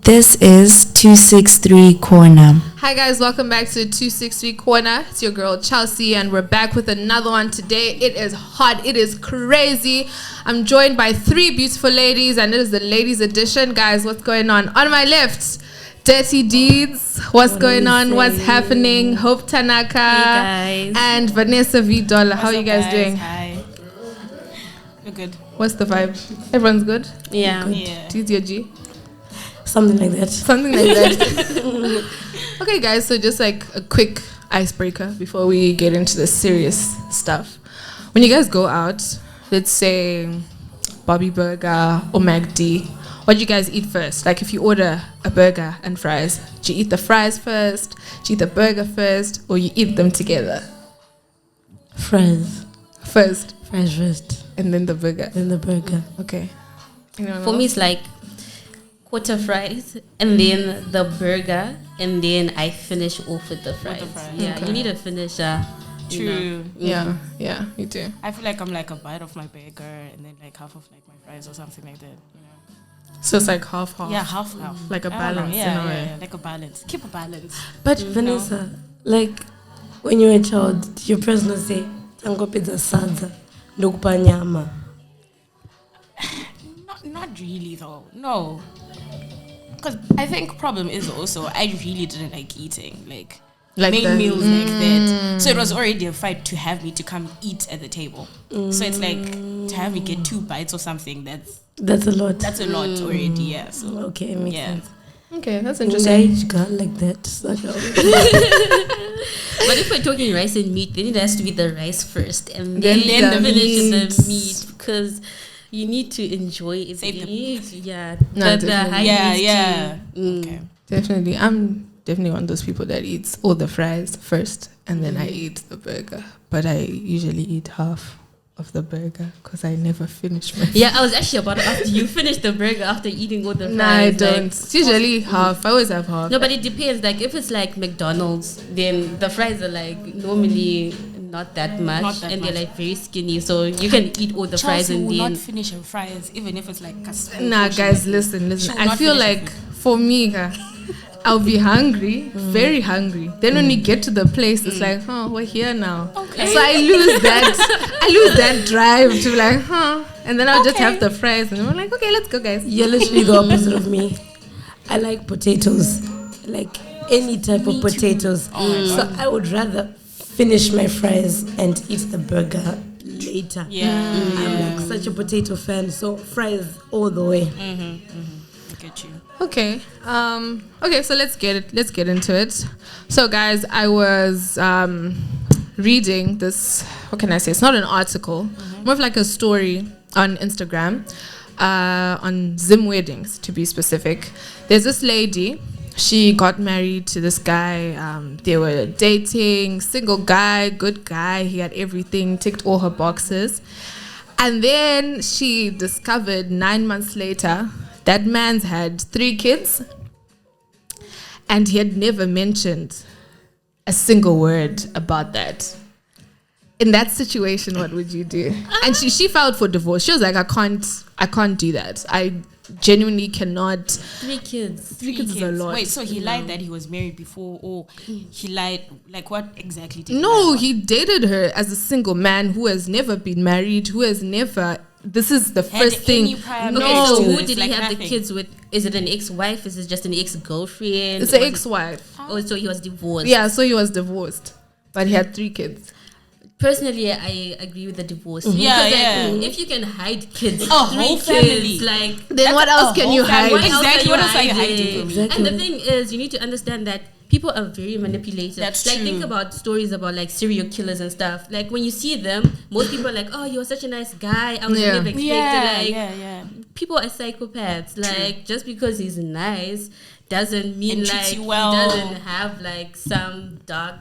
This is 263 Corner. Hi guys, welcome back to 263 Corner. It's your girl Chelsea and we're back with another one today. It is hot, it is crazy. I'm joined by three beautiful ladies and it is the ladies edition. Guys, what's going on? On my left, Dirty Deeds. What's going on? What's happening? Hope Tanaka. Hey guys. And Vanessa V. Dollar. How are you guys doing? Hi. We're good. What's the vibe? Everyone's good? Yeah. Deeds your G? Something like that. Something like that. Okay, guys, so just like a quick icebreaker before we get into the serious stuff. When you guys go out, let's say Bobby Burger or MacD, what do you guys eat first? Like if you order a burger and fries, do you eat the fries first? Do you eat the burger first? Or you eat them together? Fries. First. Fries first. And then the burger. Then the burger. Okay. Anyone For else? me, it's like quarter fries and then the burger, and then I finish off with the fries. Yeah, Okay. you need a finisher. True. Yeah, me too. I feel like I'm like a bite of my burger and then like half of like my fries or something like that. You know? So it's like half. Yeah, half. Like a I don't know. balance in a way. Yeah, like a balance. Keep a balance. But Vanessa, like when you were a child, did your parents not say, "Tango pizza sadza, ndokupa nyama"? Not really though. No. Because I think problem is also I really didn't like eating like main the- meals like that. So it was already a fight to have me to come eat at the table. So it's like to have me get 2 bites or something. That's a lot. That's a lot already. Yeah. So Okay, makes sense. Okay, that's interesting. Interesting. Like that. Such a- But if we're talking rice and meat, then it has to be the rice first and Then then the finish meat. the meat, because you need to enjoy it. Save the Yeah. No, the definitely. high yeah, needs yeah. to- Okay. Definitely. I'm definitely one of those people that eats all the fries first and then I eat the burger. But I usually eat half of the burger because I never finish my Yeah, I was actually about to ask you finish the burger after eating all the fries. No, I like- don't. It's usually half. I always have half. No, but it depends. Like if it's like McDonald's, then the fries are like normally not that much, Not that and much. they're like very skinny, so you can eat all the fries Chelsea and will then. not finish her fries even if it's like a small Nah, portion guys, like this. listen. She will I not feel finish her like food. for me, I'll be hungry, very hungry. Then when we get to the place, it's like, we're here now. Okay. So I lose that drive to be like, and then I'll just have the fries, and we're like, okay, let's go, guys. You're literally the opposite of me. I like potatoes, like any type of potatoes. So I would rather finish my fries and eat the burger later. Yeah. I'm like such a potato fan, so fries all the way. I get you. Okay. Okay, so let's get into it. So guys, I was reading this, what can I say? It's not an article, more of like a story on Instagram, on Zim weddings to be specific. There's this lady, she got married to this guy, they were dating, single guy, good guy, he had everything, ticked all her boxes. And then she discovered 9 months later that man's had 3 kids and he had never mentioned a single word about that. In that situation, what would you do? And she filed for divorce. She was like, I can't do that. I genuinely cannot. 3 kids. 3 kids is a lot. Wait, so he lied that he was married before, or he lied, like what exactly did he No, lie about? he dated her as a single man who has never been married, who has never. This is the Had first thing. any prior No. Okay, so who experience, did like he have the nothing? kids with? Is it an ex-wife? Is it just an ex-girlfriend? It's an Was it- ex-wife. Oh, so he was divorced. Yeah, so he was divorced, but he had 3 kids. Personally, I agree with the divorce. Yeah, Because, yeah. If you can hide kids, A 3 whole kids, family. like. Then what else can you hide? What else Exactly, are what you else are you hiding hiding? from me? Exactly. And the thing is, you need to understand that people are very manipulative. That's like true. think about stories about like serial killers and stuff. Like when you see them, most people are like, "Oh, you're such a nice guy. I would Yeah. never expect Yeah, it." Like yeah. people are psychopaths. Like just because he's nice doesn't mean And treats like you well. he doesn't have like some dark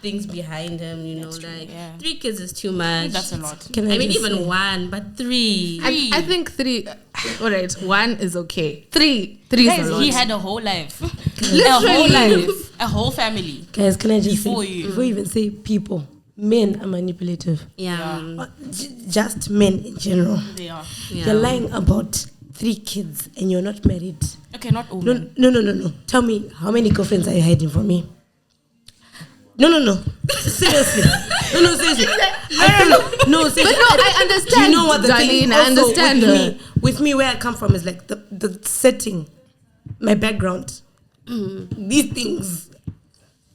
things behind him. You know, That's true, like yeah. 3 kids is too much. That's a lot. Can I mean, just even say- 1, but 3. I think 3. All right, 1 is okay. 3 is Guys, a lot. he had a whole life. A whole Literally. life. A whole family. Guys, can I just Before say, you. before you even say people, men are manipulative. Yeah. Just men in general. They are. Yeah. They're lying about 3 kids and you're not married. Okay, not all men. No. Tell me, how many girlfriends are you hiding from me? No. Seriously. No, seriously. No, seriously. But no, I understand. Do you know what the thing Darlene, I also understand. with me, where I come from is like the setting, my background. These things,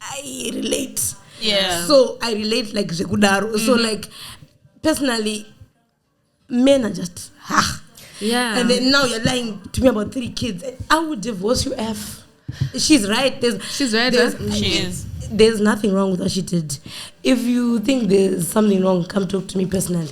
I relate. Yeah. So I relate like Jekudaro. So like, personally, men are just, Yeah. And then now you're lying to me about 3 kids. I would divorce you, F. She's right. She's right, She is. There's nothing wrong with what she did. If you think there's something wrong, come talk to me personally.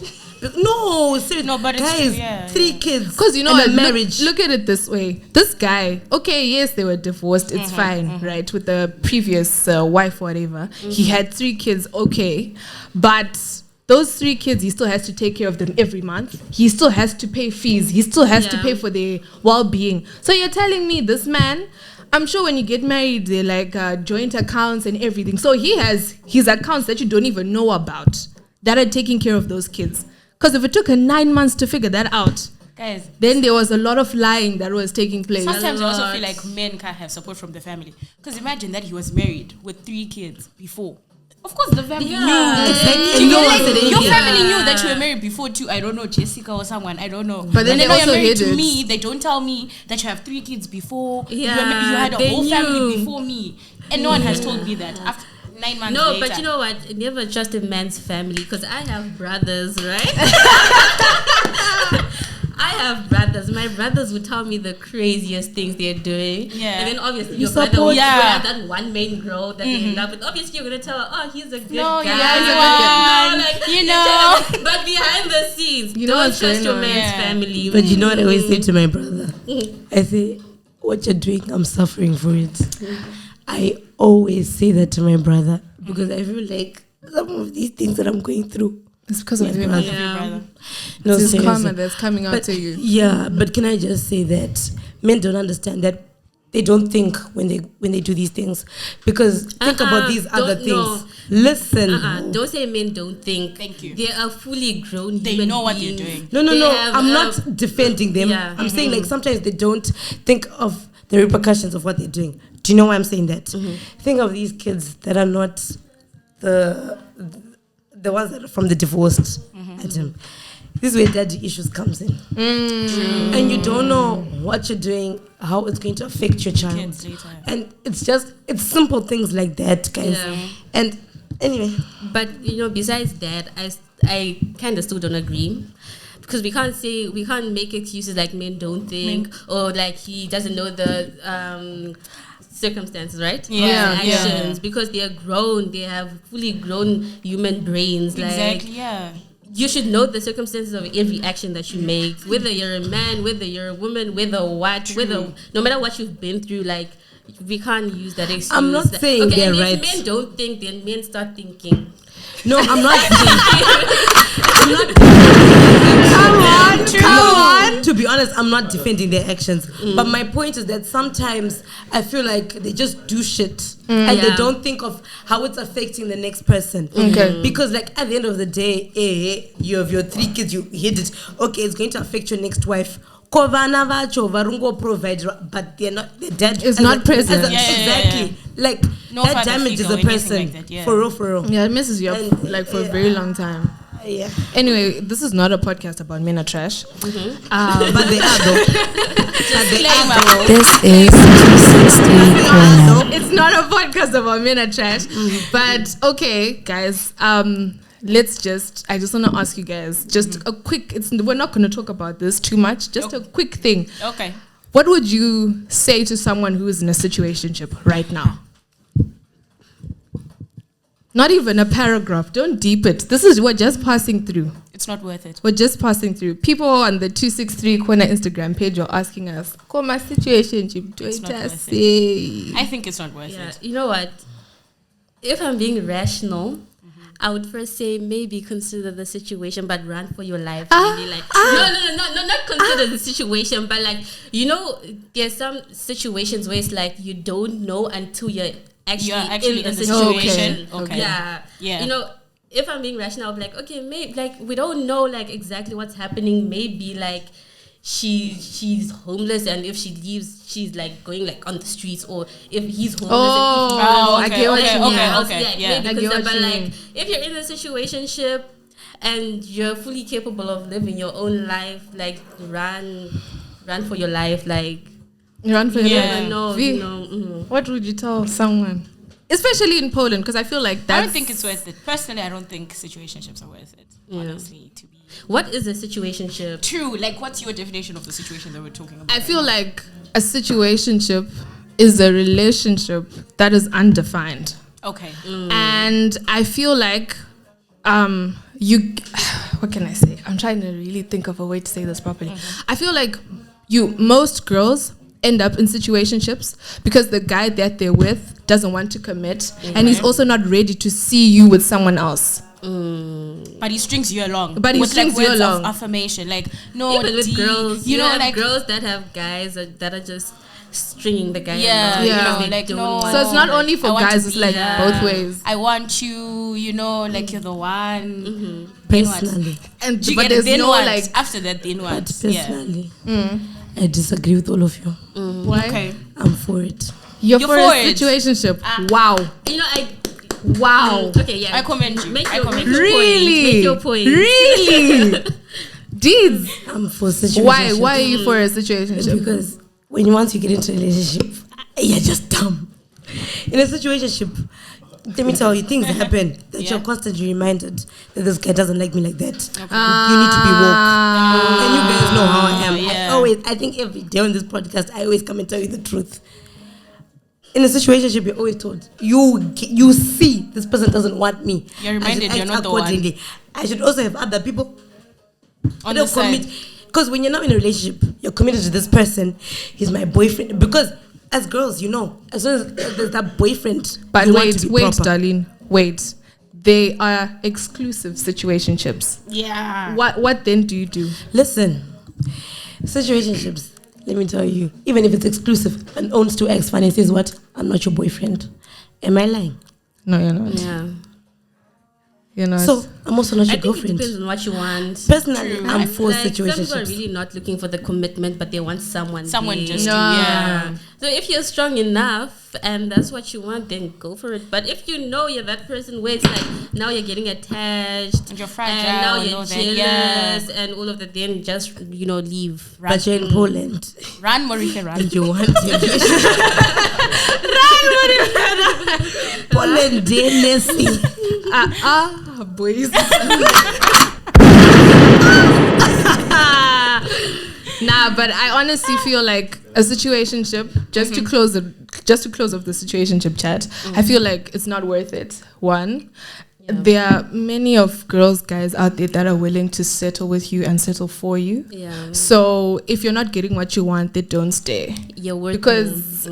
No, seriously. No, but it's guys, true, yeah, 3 kids. Because you know and what? a marriage. Look at it this way. This guy, okay, yes, they were divorced. It's fine, right? With the previous wife or whatever. He had 3 kids, okay. But those 3 kids, he still has to take care of them every month. He still has to pay fees. He still has to pay for their well-being. So you're telling me this man, I'm sure when you get married, they're like joint accounts and everything. So he has his accounts that you don't even know about that are taking care of those kids. Because if it took her 9 months to figure that out, Guys, then there was a lot of lying that was taking place. sometimes I also feel like men can't have support from the family. Because imagine that he was married with 3 kids before. Of course, the family knew. And You no know, one said like, your anything. family knew that you were married before too. I don't know, Jessica or someone. I don't know. But then they now also you're married hid to it. me. They don't tell me that you have 3 kids before. Yeah, you had a they whole family knew. before me, and no one has told me that. After 9 months No, later. but you know what? Never trust a man's family because I have brothers, right? I have brothers. My brothers would tell me the craziest things they're doing. Yeah. And then obviously You your brother support- would Yeah. have that one main girl that they love with. Obviously you're gonna tell her, oh, he's a good No, guy. yeah, He's a you good guy. are. No, like, You you're know. trying to- but behind the scenes, You know don't what's trust going your on. man's Yeah. family. But you know what I always say to my brother? I say, what you're doing, I'm suffering for it. I always say that to my brother because I feel like some of these things that I'm going through. It's because of My him. brother. Yeah. brother. No, It's his seriously. karma that's coming out But, to you. yeah, but can I just say that men don't understand that they don't think when they do these things because think about these other don't things. know. Listen, Don't say men don't think. Thank you. They are fully grown. They human know what they're beings. doing. no, They have, I'm not defending them. yeah. I'm saying like sometimes they don't think of the repercussions of what they're doing. Do you know why I'm saying that? Think of these kids that are not the ones that are from the divorced item. This is where daddy issues comes in. And you don't know what you're doing, how it's going to affect your child. Kids later. And it's simple things like that, guys. Yeah. And anyway, But you know, besides that, I kind of still don't agree because we can't make excuses like men don't think or like he doesn't know the circumstances, right? Yeah, Of his actions because they are grown, they have fully grown human brains. Exactly, Like yeah. you should know the circumstances of every action that you make, whether you're a man, whether you're a woman, whether what, whether no matter what you've been through, like. We can't use that excuse. I'm not saying okay, they're and right. if men don't think, then men start thinking. no, I'm not Come on. To be honest, I'm not defending their actions. But my point is that sometimes I feel like they just do shit and they Yeah. don't think of how it's affecting the next person. Okay. Because like at the end of the day, you have your 3 kids, you hid it. Okay, it's going to affect your next wife. Kovana vacho varungo provide, but they're not. The dad Is not present. Exactly. Like No that father damages figure a or anything person like that, yeah. for real. Yeah, it messes you up And, like for a very long time. Yeah, Anyway, this is not a podcast about men are trash. but they are though. But they are though. This is 263 Corner. It's not a podcast about men are trash. But okay, guys, I just want to ask you guys just a quick, we're not going to talk about this too much, just a quick thing. Okay. What would you say to someone who is in a situationship right now? Not even a paragraph. Don't deep it. We're just passing through. It's not worth it. We're just passing through. People on the 263 Corner Instagram page are asking us, "Call my situationship." Do It's I not worth just say? I think it's not worth Yeah, it. you know what? If I'm being rational, I would first say maybe consider the situation, but run for your life. Really, like no, not consider the situation, but like you know, there's some situations where it's like you don't know until you're actually in the situation. Okay. Yeah. Yeah. You know, if I'm being rational, I'll be like, okay, maybe like we don't know like exactly what's happening. Maybe like she's homeless, and if she leaves, she's like going like on the streets, or if he's homeless. I get what you mean. I get what you mean. If you're in a situationship and you're fully capable of living your own life, like run for your life, like run for your life. What would you tell someone, especially in Poland? Because I feel like I don't think it's worth it. Personally, I don't think situationships are worth it. Honestly, to be. What is a situationship? True. Like, what's your definition of the situation that we're talking about? I feel like a situationship is a relationship that is undefined. Okay. And I feel like what can I say? I'm trying to really think of a way to say this properly. I feel like most girls end up in situationships because the guy that they're with doesn't want to commit, and he's also not ready to see you with someone else. But he strings you along. But he strings you along. Of affirmation, like no. Even with girls, you know, like girls that have guys that are just stringing the guy. Like no. So it's not only for guys; it's like both ways. I want you. You know, like you're the one. Personally, and but there's no like after that. Then what? Personally, I disagree with all of you. Why? Okay. I'm for it. You're for a situationship. Wow. You know, Wow. Okay, yeah. I commend you. Make your really? point. Make your point. Really? Deeds. I'm for situationship. Why are you for a situationship? Because once you get into a relationship, you're just dumb. In a situationship, let me tell you, things happen that you're constantly reminded that this guy doesn't like me like that. You need to be woke. And you guys know how I am. I think every day on this podcast, I always come and tell you the truth. In a situationship, you're always told, you see this person doesn't want me. You're reminded you're not the one. I should also have other people on the side. Because when you're now in a relationship, you're committed to this person. He's my boyfriend. Because as girls, as soon as there's that boyfriend, but you wait, want to be proper. Darlene, wait. They are exclusive situationships. Yeah. What then do you do? Listen, situationships. Let me tell you, even if it's exclusive and owns to ex and says what? I'm not your boyfriend. Am I lying? No, you're not. Yeah. You're not. So I'm also not your girlfriend. It depends on what you want. Personally, I'm for situationships. Some people are really not looking for the commitment, but they want someone. Just So if you're strong enough and that's what you want, then go for it. But if you know you're that person where it's like now you're getting attached and you're fragile, and now you're jealous and all of that, then just leave. But you're in Poland. Run, Marika, run. And you want to run, Marika. Poland, Tennessee. Boys. Nah, but I honestly feel like a situationship, just to close off the situationship chat, I feel like it's not worth it. One, there are many of guys out there that are willing to settle with you and settle for you. Yeah. So if you're not getting what you want, then don't stay. You're working. Because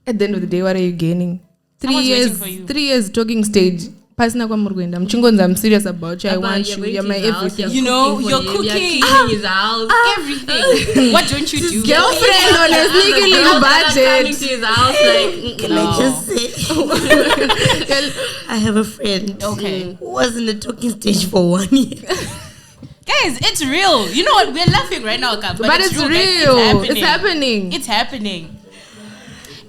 at the end of the day, what are you gaining? 3 years. 3 years talking stage. I'm serious about you. I want you. You're my everything. You're cooking. His house. Everything. What don't you do? Girlfriend on a sneaky budget. Coming to his house, can I just say? I have a friend. Okay. Who was in the talking stage for 1 year. Guys, it's real. You know what? We're laughing right now, but it's real. It's happening. It's happening.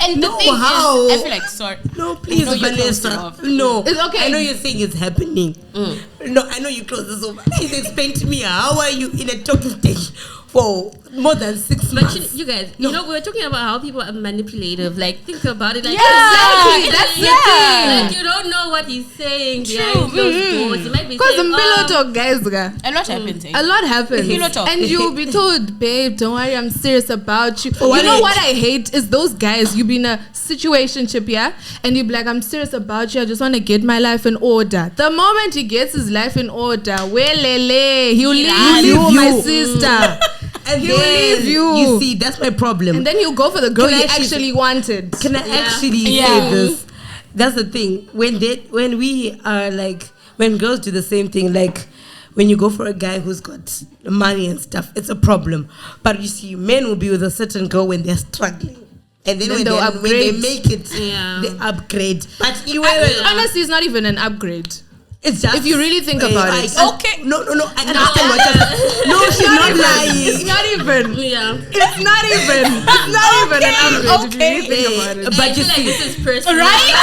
And the No, thing how? is, I feel like, sorry. No, please, Vanessa. No. It's okay. I know you're saying it's happening. No, I know you close this over. Please explain to me, how are you in a talking stage for more than 6 months? But you guys, we're talking about how people are manipulative. Like, think about it. Like, exactly. That's the thing. Like, you don't know what he's saying behind those doors. He might be because saying, talk, guys. A lot happens. A lot happens. And you'll be told, babe, don't worry, I'm serious about you. You know what I hate is those guys, you be in a situationship, and you be like, I'm serious about you, I just want to get my life in order. The moment he gets his life in order, he'll leave you, my sister. And he'll leave you. You see, that's my problem. And then he'll go for the girl he actually wanted. Can I actually say this? That's the thing. When girls do the same thing, like when you go for a guy who's got money and stuff, it's a problem. But you see, men will be with a certain girl when they're struggling. And then when they make it, they upgrade. But honestly, it's not even an upgrade. It's just If you really think about it. Okay. No. I understand what you're. No, she's not lying. It's not even. Yeah. It's not even. It's not even an upgrade if you really think about it. But you Like see, this is personal. Right?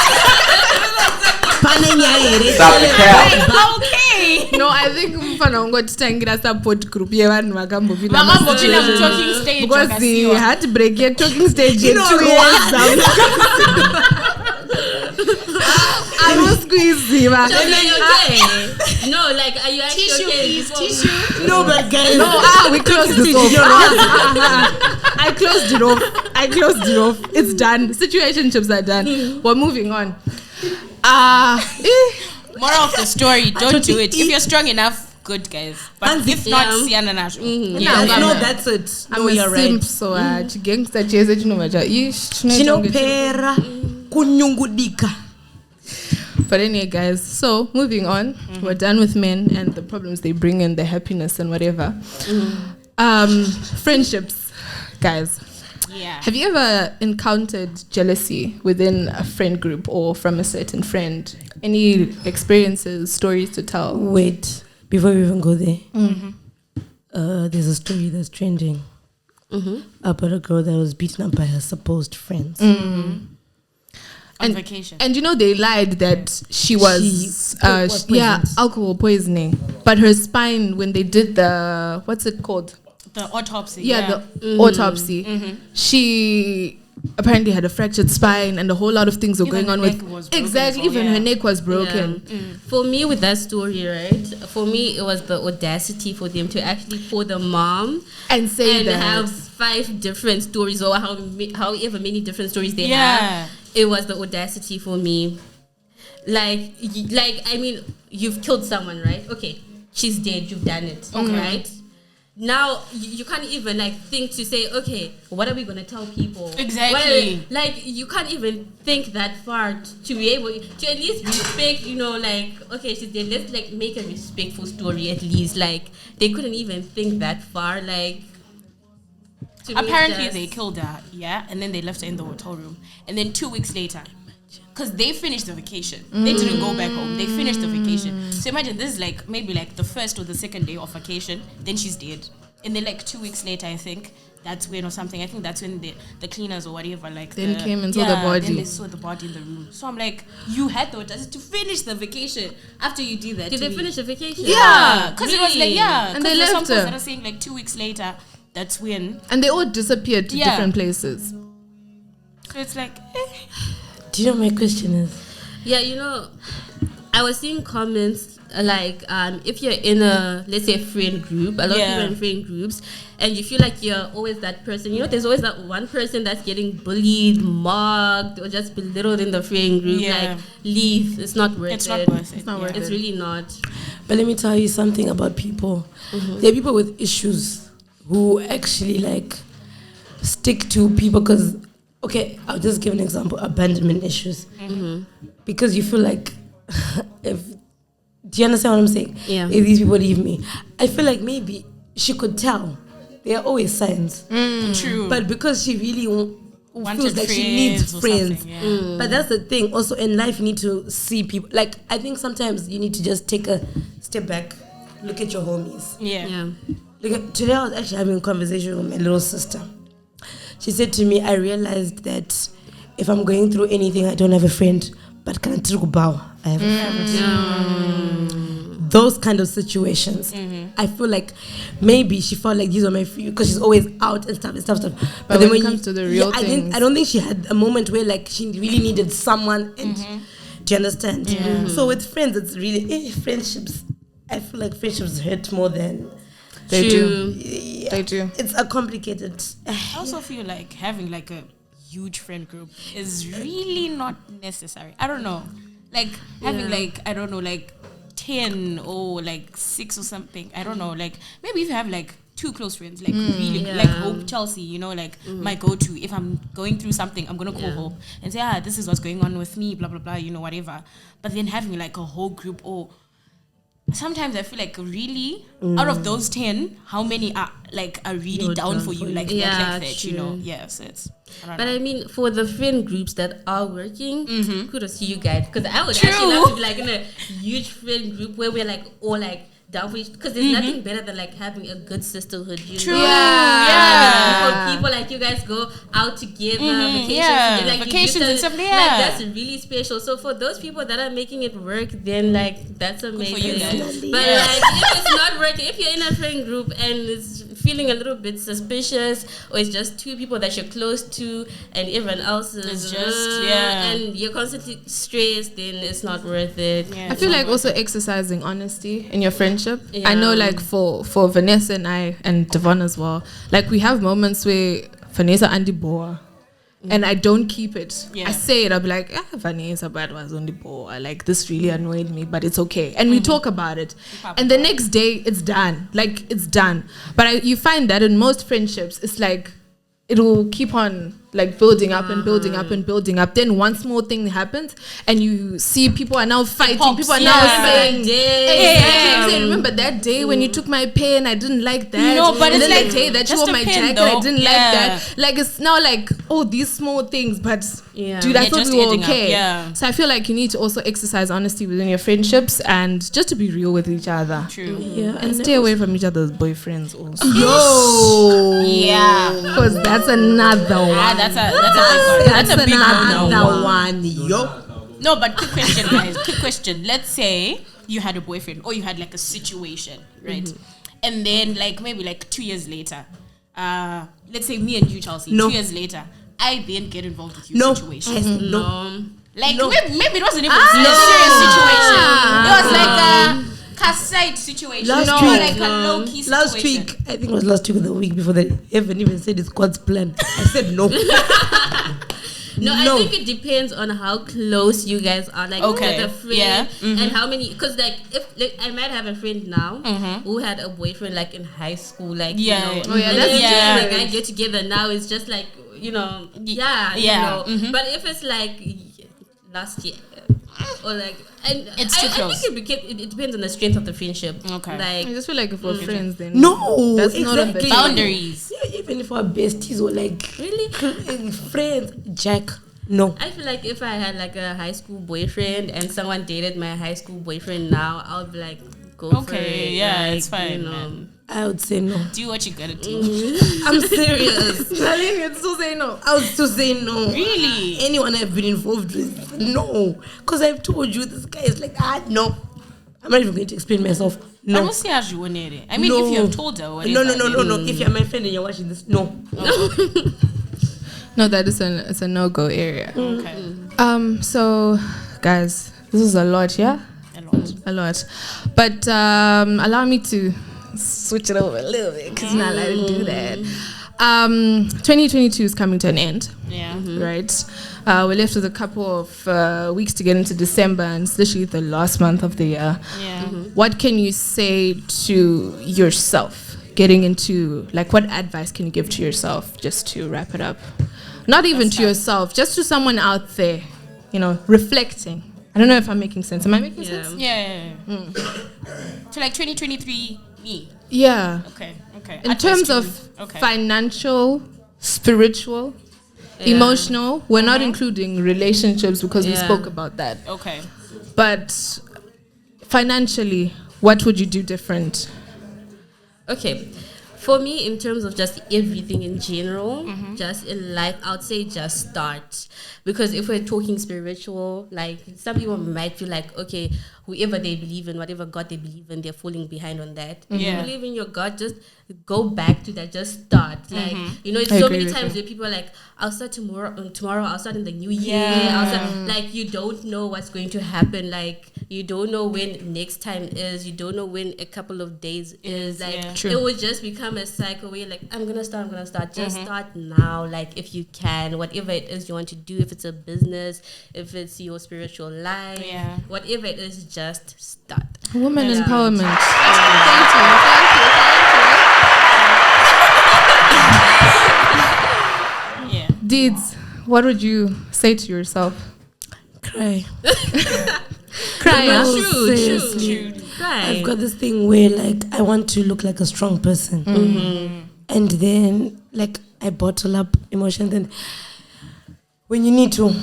Stop the cap. Okay. No, I think mfana ungotitangira support group yevanhu vakambopinda Vakambopinda mu-talking stage, because the vakasiwa. heartbreak yetalking stage You know ye2 years anoskuiziva. Okay. No, like, are you actually Tissue, okay? please. Before we- Tissue. no, but guys. No, we closed this off. I closed it off. It's done. Situationships are done. We're moving on. Moral of the story, don't do it. If you're strong enough, good guys. But if not, siyana nasho. Yeah, no, that's it. I'm No, a you're simp, right. so chigangster chese chinomacha Chinopera kunyungudika. But anyway, guys, so moving on, we're done with men and the problems they bring and the happiness and whatever. Friendships, guys. Yeah. Have you ever encountered jealousy within a friend group or from a certain friend? Any experiences, stories to tell? Wait, before we even go there, there's a story that's trending about a girl that was beaten up by her supposed friends. On vacation. And you know they lied that she was poisoned. alcohol poisoning, but her spine when they did the what's it called? The autopsy. The autopsy. She apparently had a fractured spine and a whole lot of things were Even going on her neck with was broken exactly. as well, Even her yeah. neck was broken. For me, with that story, right? For me, it was the audacity for them to actually pour the mom And say and that have 5 different stories or however many different stories they Yeah. have. It was the audacity for me. Like I mean, you've killed someone, right? Okay, she's dead. You've done it, right? Now you can't even like think to say, okay, what are we gonna tell people? Exactly. You can't even think that far to be able to at least respect. You know, like, okay, she's dead. Let's like make a respectful story at least. Like they couldn't even think that far. Like. To me, Apparently just- they killed her, yeah, and then they left her in the hotel room. And then 2 weeks later, because they finished the vacation, they didn't go back home. They finished the vacation. So imagine this is like maybe like the first or the second day of vacation. Then she's dead, and then like 2 weeks later, I think that's when or something. I think that's when the cleaners or whatever like Then came and saw the body. Then they saw the body in the room. So I'm like, you had the audacity to finish the vacation after you did that. Did to they me. finish the vacation? Yeah, because it was like Really? And they there's some left posts her. that are saying like 2 weeks later. That's when. and they all disappeared to Yeah. different places. So it's like, Do you know my question is? Yeah, you know, I was seeing comments like if you're in a, let's say, a friend group, a lot of people are in friend groups, and you feel like you're always that person. You know, there's always that one person that's getting bullied, mocked, or just belittled in the friend group. Yeah. Like, leave. It's not worth it's it. not worth it. It's not worth It's it. really not. But let me tell you something about people. There are people with issues who actually like stick to people because, okay, I'll just give an example: abandonment issues. Because you feel like, do you understand what I'm saying? Yeah. If these people leave me, I feel like maybe she could tell. There are always signs, True. but because she really Wanted feels like she needs or friends. something, yeah. But that's the thing. Also, in life, you need to see people. Like, I think sometimes you need to just take a step back, look at your homies. Yeah. Like, today I was actually having a conversation with my little sister. She said to me, I realized that if I'm going through anything, I don't have a friend, but can I have a friend. Those kind of situations. I feel like maybe she felt like these are my friends because she's always out and stuff. But when it comes to the real things, I don't think she had a moment where like she really needed someone. And do you understand? So with friends, it's really friendships. I feel like friendships hurt more than They do. yeah, They do. It's a complicated. I also feel like having like a huge friend group is really not necessary. I don't know. Like having like, I don't know, like 10 or like 6 or something. I don't know. Like maybe if you have like 2 close friends, like really, like Hope, Chelsea, you know, like my go-to. If I'm going through something, I'm going to call Hope and say, this is what's going on with me, blah, blah, blah, you know, whatever. But then having like a whole group or sometimes I feel like really out of those 10, how many are really down for you, like Yeah, that, true. you know? Yes, it's. But I mean, for the friend groups that are working, kudos to you guys. Because I would True. actually love to be like in a huge friend group where we're like all like down for each. Because there's nothing better than like having a good sisterhood. You True. know? Yeah. For people like you guys go out together, vacations Yeah. together, like Vacations you do and stuff, Like yeah. that's really special. So for those people that are making it work, then like that's amazing. you guys. But like if it's not working, if you're in a friend group and it's feeling a little bit suspicious, or it's just two people that you're close to and everyone else is It's just, yeah. and you're constantly stressed, then it's not worth it. Yeah, I feel like also exercising honesty in your friendship. Yeah. I know, like for Vanessa and I and Devon as well, like we have moments where Vanessa and Deboa, and I don't keep it. Yeah. I say it. I'll be like, Vanessa, but was on Deboa. Like this really annoyed me, but it's okay. And we talk about it. And the next day, it's done. Like it's done. But you find that in most friendships, it's like it will keep on like building up and building up and building up. Then one small thing happens and you see people are now fighting. pops, People are yeah. now saying, Yeah. Say, remember that day when you took my pen, I didn't like that. No, but and it's then like, the day that you just wore a my pen, jacket, I though. didn't Yeah. like that. Like it's now like, oh, these small things, but Yeah. dude, I Yeah, thought just we were adding up, okay. yeah. So I feel like you need to also exercise honesty within your friendships and just to be real with each other. True. Yeah, And stay away from each other's boyfriends also. Yo. Yeah. Because that's another one. Ah, that's a big one. That's a big another one. one. Yo. No, but quick question, guys. Quick question. Let's say you had a boyfriend or you had like a situation, right? And then like maybe like 2 years later, let's say me and you, Chelsea, No. 2 years later, I then get involved with your No. situation. No. Like No. maybe it wasn't even a serious situation. It was like a side situation. Last no, week. like a low key situation. Last week, I think it was last week or the week before, they haven't even said it's God's plan. I said no. No, No. I think it depends on how close you guys are, like Okay. as a friend, Yeah. and how many. Because like, if like, I might have a friend now who had a boyfriend like in high school, like Yeah. you know, Oh, yeah, and that's then different. like I get together now. It's just like you know, Yeah. you know. But if it's like last year or like, and It's too I close. think it depends on the strength of the friendship. Okay. I Like just feel like if we're friends, then No, that's not a exactly. bit Boundaries. Yeah, even if we're besties or like really. friends, Jack. No. I feel like if I had like a high school boyfriend and someone dated my high school boyfriend now, I would be like, go for Okay, it. yeah, like, it's fine, You know. man. I would say no. Do what you gotta do. I'm serious. Darling, you'd still say no. I would still say no. Really? Anyone I've been involved with, no. Because I've told you this guy is like, no. I'm not even going to explain myself. I No. don't see how you want it. I mean, No. if you have told her, whatever, No. If you're my friend and you're watching this, no. No, that is it's a no-go area. Okay. So, guys, this is a lot, yeah? A lot. But allow me to switch it over a little bit because you're not allowed to do that. 2022 is coming to an end, Yeah. right? We're left with a couple of weeks to get into December, and it's literally the last month of the year. Yeah. What can you say to yourself getting into, like, what advice can you give to yourself just to wrap it up? Not even to yourself, just to someone out there, you know, reflecting. I don't know if I'm making sense. Am I making sense? Yeah. So like 2023, me. Yeah. Okay. In Advice terms to of you. Okay. financial, spiritual, emotional, we're not including relationships because we Yeah. spoke about that. Okay. But financially, what would you do different? Okay. For me, in terms of just everything in general, just in life, I would say just start. Because if we're talking spiritual, like some people might feel like, okay, whoever they believe in, whatever God they believe in, they're falling behind on that. If Yeah. you believe in your God, just go back to that. Just start. Like, you know, it's I so agree many with times you. where people are like, I'll start tomorrow, I'll start in the new year. Yeah. I'll start, like, you don't know what's going to happen. Like, you don't know when next time is. You don't know when a couple of days is. Like, yeah. True. it will just become a cycle where you're like, I'm gonna start. Just start now, like if you can, whatever it is you want to do, if it's a business, if it's your spiritual life, Yeah. whatever it is, just start. Woman Yeah. empowerment. Yeah. Deeds, what would you say to yourself? Cry. Cry. No, True. seriously. Right. I've got this thing where like I want to look like a strong person, and then like I bottle up emotions. And when you need to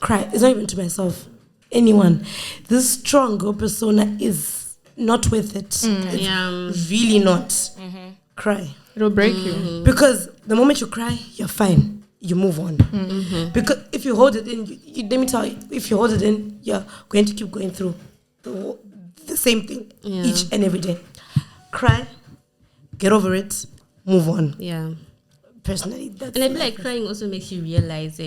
cry, it's not even to myself, anyone. This strong girl persona is not worth it. It's really not. Cry. It'll break you. Because the moment you cry, you're fine. You move on. Because if you hold it in, let me tell you, if you hold it in, you're going to keep going through the same thing each and every day. Cry, get over it, move on. Yeah. Personally, that's And I feel like crying also makes you realize,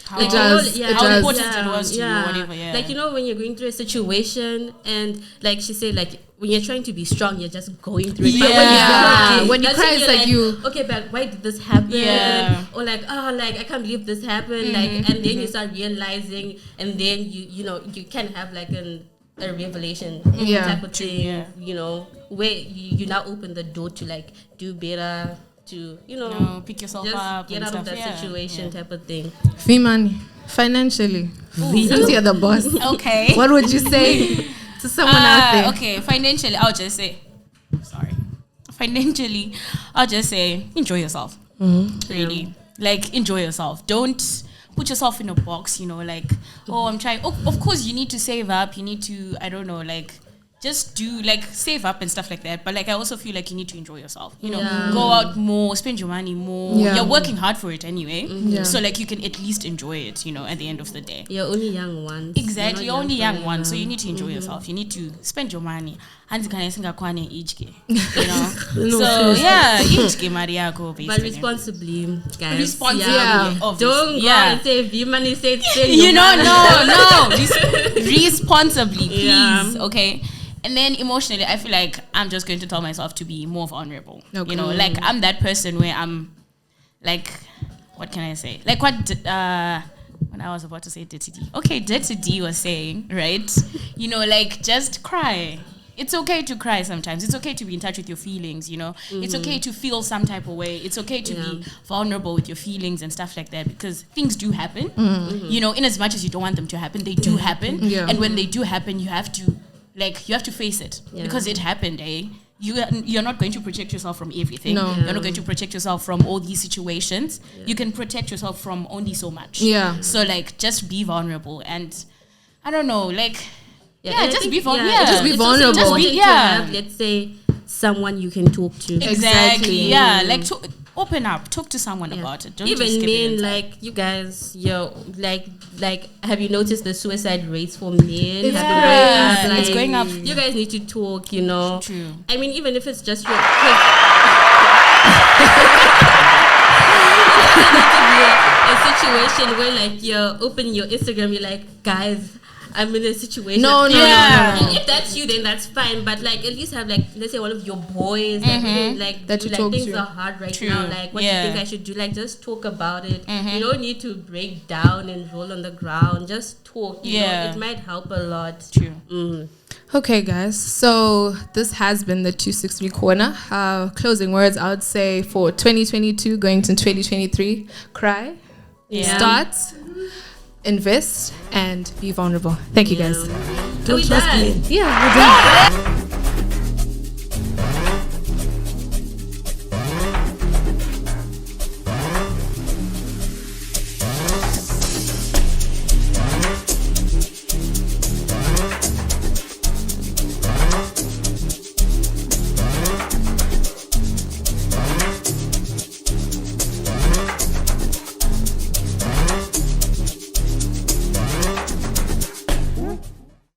How, It does. You know, It how does. important it was to you, or whatever. Yeah. Like, you know, when you're going through a situation and like she said, like when you're trying to be strong, you're just going through it. But Yeah. When you that's cry, when it's you're like you- okay, but why did this happen? Yeah. Or like, oh, like I can't believe this happened. Like, and then you start realizing, and then you know you can have like a revelation type of thing. Yeah. You know, where you now open the door to like do better, to pick yourself just up get and out of stuff. that Yeah. situation type of thing. Fee money. Financially. Since you're the boss. Okay. What would you say to someone out there? Okay, financially, I'll just say, sorry. Financially, I'll just say, enjoy yourself. Really. Like, enjoy yourself. Don't put yourself in a box, like, oh, I'm trying. Oh, of course, you need to save up. You need to, I don't know, like, just do, like, save up and stuff like that. But, like, I also feel like you need to enjoy yourself. Go out more, spend your money more. Yeah. You're working hard for it anyway. Yeah. So, like, you can at least enjoy it, at the end of the day. You're only young ones. Exactly, you're only young one, so you forever. need to enjoy yourself. You need to spend your money. And can I sing a kwane each game, No, So yeah, each game Mariako But basically. responsibly, guys. Responsibly, Yeah. obviously. Don't go and say V-money said Responsibly, please. Yeah. Okay. And then emotionally, I feel like I'm just going to tell myself to be more vulnerable. Okay. Like I'm that person where I'm like, what can I say? Like what when I was about to say Dirty D. Okay, Dirty D was saying, right? Like just cry. It's okay to cry sometimes. It's okay to be in touch with your feelings, It's okay to feel some type of way. It's okay to be vulnerable with your feelings and stuff like that because things do happen. In as much as you don't want them to happen, they do happen. Yeah. And when they do happen, you have to face it because it happened, You're not going to protect yourself from everything. No. You're not going to protect yourself from all these situations. You can protect yourself from only so much. Yeah. So just be vulnerable and I don't know, And I just think, be vulnerable. Just be It's also vulnerable. important Yeah. to have, let's say, someone you can talk to. Exactly. Yeah. Open up. Talk to someone about it. Don't just Even keep it men, inside. like you guys, like, have you noticed the suicide rates for men? It's going up. You guys need to talk. True. I mean, even if it's just your. A situation where like you open your Instagram, you're like, guys, I'm in a situation. No. And if that's you, then that's fine. But like, at least have like, let's say one of your boys That you like talk things to. are hard right True. now. Like, what do you think I should do? Like, just talk about it. You don't need to break down and roll on the ground. Just talk. You know, it might help a lot. True. Okay, guys. So this has been the 263 Corner. Closing words, I would say for 2022 going to 2023, cry, start, invest, and be vulnerable. Thank you, guys. Don't trust me. Yeah, we're done.